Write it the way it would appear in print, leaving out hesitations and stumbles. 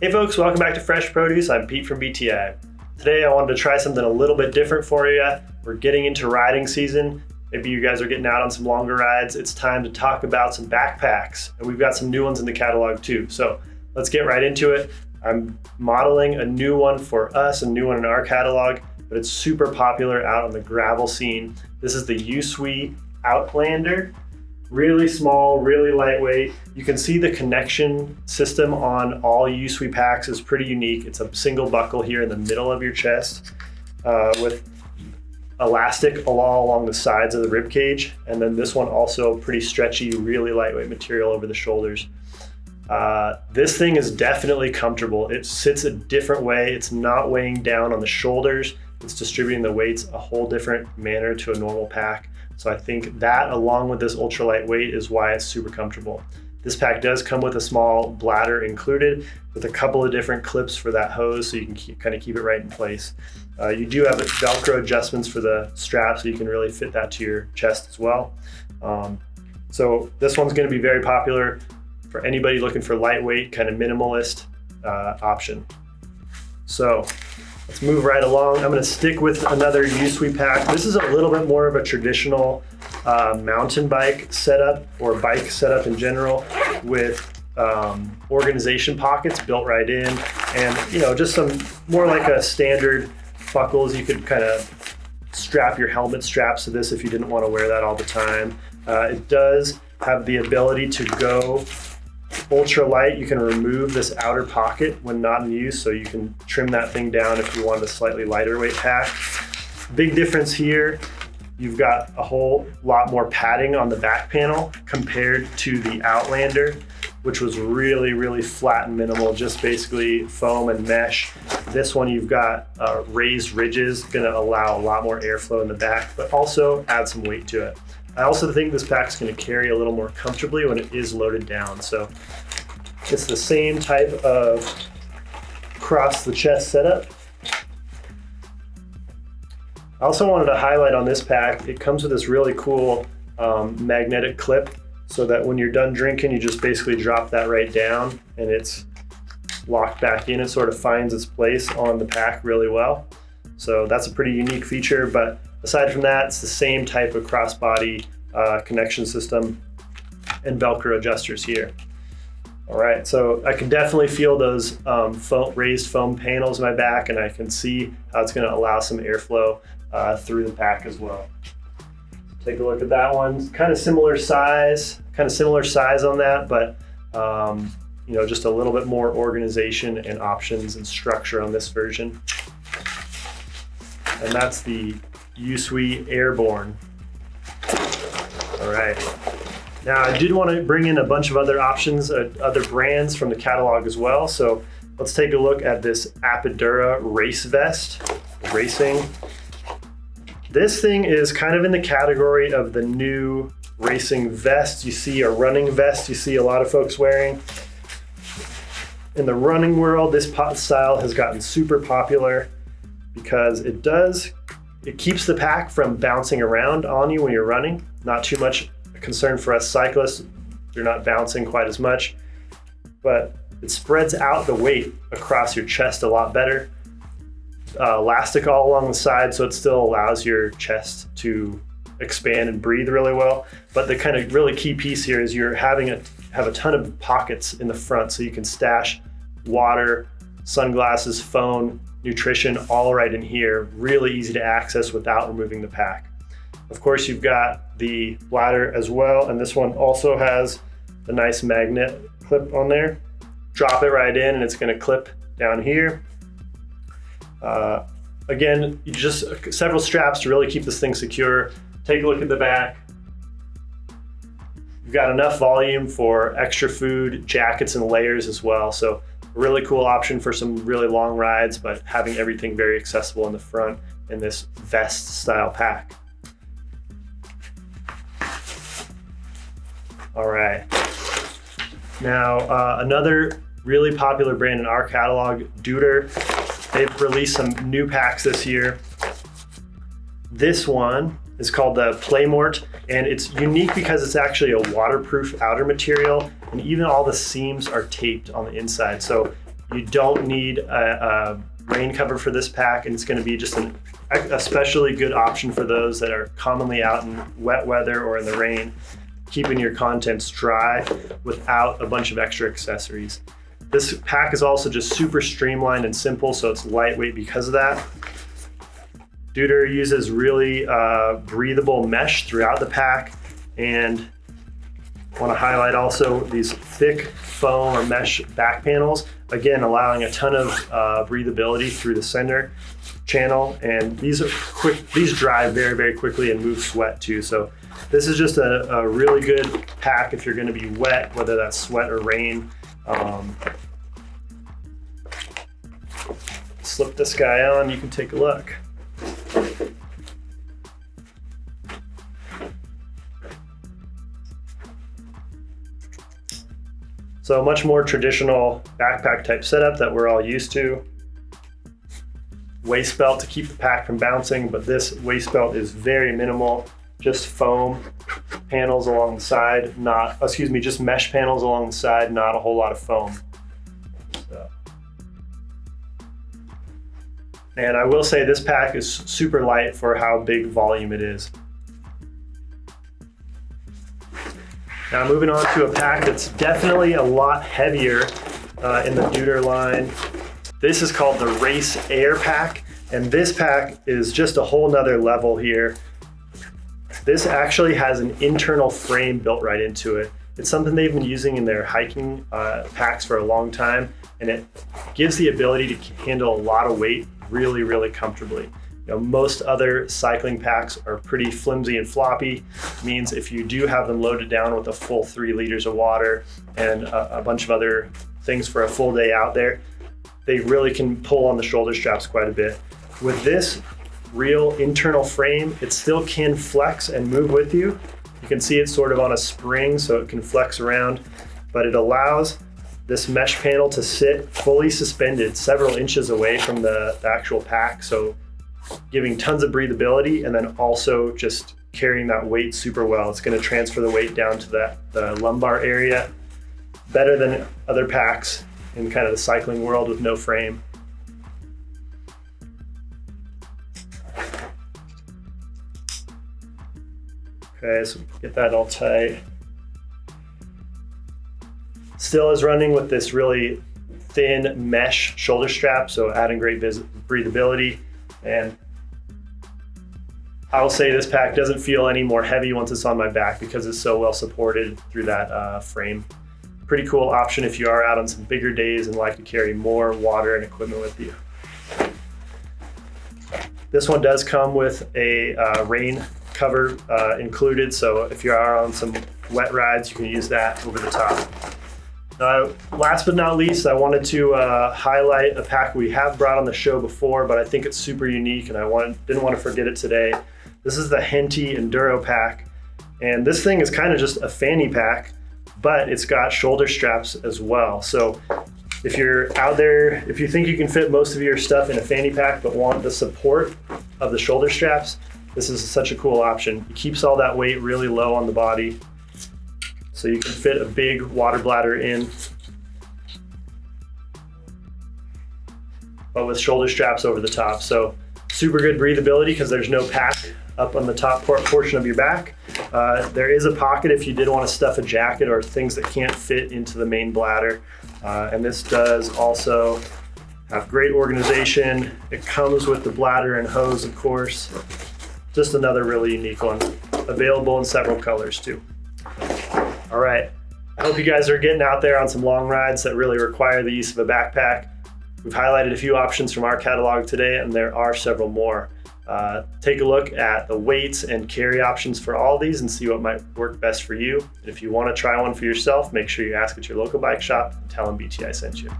Hey folks, welcome back to Fresh Produce. I'm Pete from BTI. Today I wanted to try something a little bit different for you. We're getting into riding season. Maybe you guys are getting out on some longer rides. It's time to talk about some backpacks. And we've got some new ones in the catalog too. So let's get right into it. I'm modeling a new one for us, a new one in our catalog, but it's super popular out on the gravel scene. This is the USWE Outlander. Really small, really lightweight. You can see the connection system on all USWE packs is pretty unique. It's a single buckle here in the middle of your chest with elastic all along the sides of the rib cage. And then this one also pretty stretchy, really lightweight material over the shoulders. This thing is definitely comfortable. It sits a different way. It's not weighing down on the shoulders. It's distributing the weights a whole different manner to a normal pack. So I think that, along with this ultralight weight, is why it's super comfortable. This pack does come with a small bladder included with a couple of different clips for that hose so you can kind of keep it right in place. You do have Velcro adjustments for the strap so you can really fit that to your chest as well. So this one's going to be very popular for anybody looking for lightweight, kind of minimalist option. So let's move right along. I'm going to stick with another USWE pack. This is a little bit more of a traditional mountain bike setup or bike setup in general with organization pockets built right in, and just some more like a standard buckles. You could kind of strap your helmet straps to this if you didn't want to wear that all the time. It does have the ability to go ultra light. You can remove this outer pocket when not in use, so you can trim that thing down if you want a slightly lighter weight pack. Big difference here, you've got a whole lot more padding on the back panel compared to the Outlander, which was really, really flat and minimal, just basically foam and mesh. This one you've got raised ridges, gonna allow a lot more airflow in the back, but also add some weight to it. I also think this pack's going to carry a little more comfortably when it is loaded down. So it's the same type of cross the chest setup. I also wanted to highlight on this pack, it comes with this really cool magnetic clip so that when you're done drinking, you just basically drop that right down and it's locked back in. It sort of finds its place on the pack really well. So that's a pretty unique feature, but aside from that, it's the same type of crossbody connection system and Velcro adjusters here. All right, so I can definitely feel those raised foam panels in my back, and I can see how it's going to allow some airflow through the pack as well. Take a look at that one. Kind of similar size on that, but just a little bit more organization and options and structure on this version. And that's the USWE Airborne. All right. Now I did want to bring in a bunch of other options, other brands from the catalog as well. So let's take a look at this Apidura race vest, racing. This thing is kind of in the category of the new racing vest. You see a running vest you see a lot of folks wearing. In the running world, this style has gotten super popular because it keeps the pack from bouncing around on you when you're running. Not too much a concern for us cyclists. You're not bouncing quite as much, but it spreads out the weight across your chest a lot better. Elastic all along the side, so it still allows your chest to expand and breathe really well. But the kind of really key piece here is you're have a ton of pockets in the front, so you can stash water, sunglasses, phone, nutrition, all right in here. Really easy to access without removing the pack. Of course, you've got the bladder as well, and this one also has the nice magnet clip on there. Drop it right in and it's going to clip down here. Again, just several straps to really keep this thing secure. Take a look at the back. You've got enough volume for extra food, jackets, and layers as well. So a really cool option for some really long rides, but having everything very accessible in the front in this vest style pack. All right. Now, another really popular brand in our catalog, Deuter. They've released some new packs this year. This one is called the Plamort, and it's unique because it's actually a waterproof outer material, and even all the seams are taped on the inside. So You don't need a rain cover for this pack, and it's going to be just an especially good option for those that are commonly out in wet weather or in the rain, keeping your contents dry without a bunch of extra accessories. This pack is also just super streamlined and simple, so it's lightweight because of that. Deuter uses really breathable mesh throughout the pack, and I want to highlight also these thick foam or mesh back panels, again allowing a ton of breathability through the center channel, and these are quick, these dry very, very quickly and move sweat too. So this is just a really good pack if you're going to be wet, whether that's sweat or rain. Slip this guy on, you can take a look. So much more traditional backpack type setup that we're all used to. Waist belt to keep the pack from bouncing, but this waist belt is very minimal, just foam panels along the side, just mesh panels along the side, not a whole lot of foam. And I will say this pack is super light for how big volume it is. Now moving on to a pack that's definitely a lot heavier in the Deuter line. This is called the Race Air pack, and this pack is just a whole nother level here. This actually has an internal frame built right into it. It's something they've been using in their hiking packs for a long time, and it gives the ability to handle a lot of weight really, really comfortably. You know, most other cycling packs are pretty flimsy and floppy. Means if you do have them loaded down with a full 3 liters of water and a bunch of other things for a full day out there, they really can pull on the shoulder straps quite a bit. With this real internal frame, it still can flex and move with you. You can see it's sort of on a spring, so it can flex around, but it allows this mesh panel to sit fully suspended several inches away from the actual pack, so giving tons of breathability and then also just carrying that weight super well. It's going to transfer the weight down to the lumbar area better than other packs in kind of the cycling world with no frame. Okay, so get that all tight. Still is running with this really thin mesh shoulder strap, so adding great breathability. And I will say this pack doesn't feel any more heavy once it's on my back because it's so well supported through that frame. Pretty cool option if you are out on some bigger days and like to carry more water and equipment with you. This one does come with a rain cover included, so if you are on some wet rides, you can use that over the top. Last but not least, I wanted to highlight a pack we have brought on the show before, but I think it's super unique and I didn't want to forget it today. This is the Henty Enduro pack, and this thing is kind of just a fanny pack, but it's got shoulder straps as well. So if you're out there, if you think you can fit most of your stuff in a fanny pack but want the support of the shoulder straps, this is such a cool option. It keeps all that weight really low on the body, so you can fit a big water bladder in, but with shoulder straps over the top. So super good breathability because there's no pack up on the top portion of your back. There is a pocket if you did want to stuff a jacket or things that can't fit into the main bladder. And this does also have great organization. It comes with the bladder and hose, of course. Just another really unique one. Available in several colors too. All right, I hope you guys are getting out there on some long rides that really require the use of a backpack. We've highlighted a few options from our catalog today, and there are several more. Take a look at the weights and carry options for all these and see what might work best for you. And if you want to try one for yourself, make sure you ask at your local bike shop and tell them BTI sent you.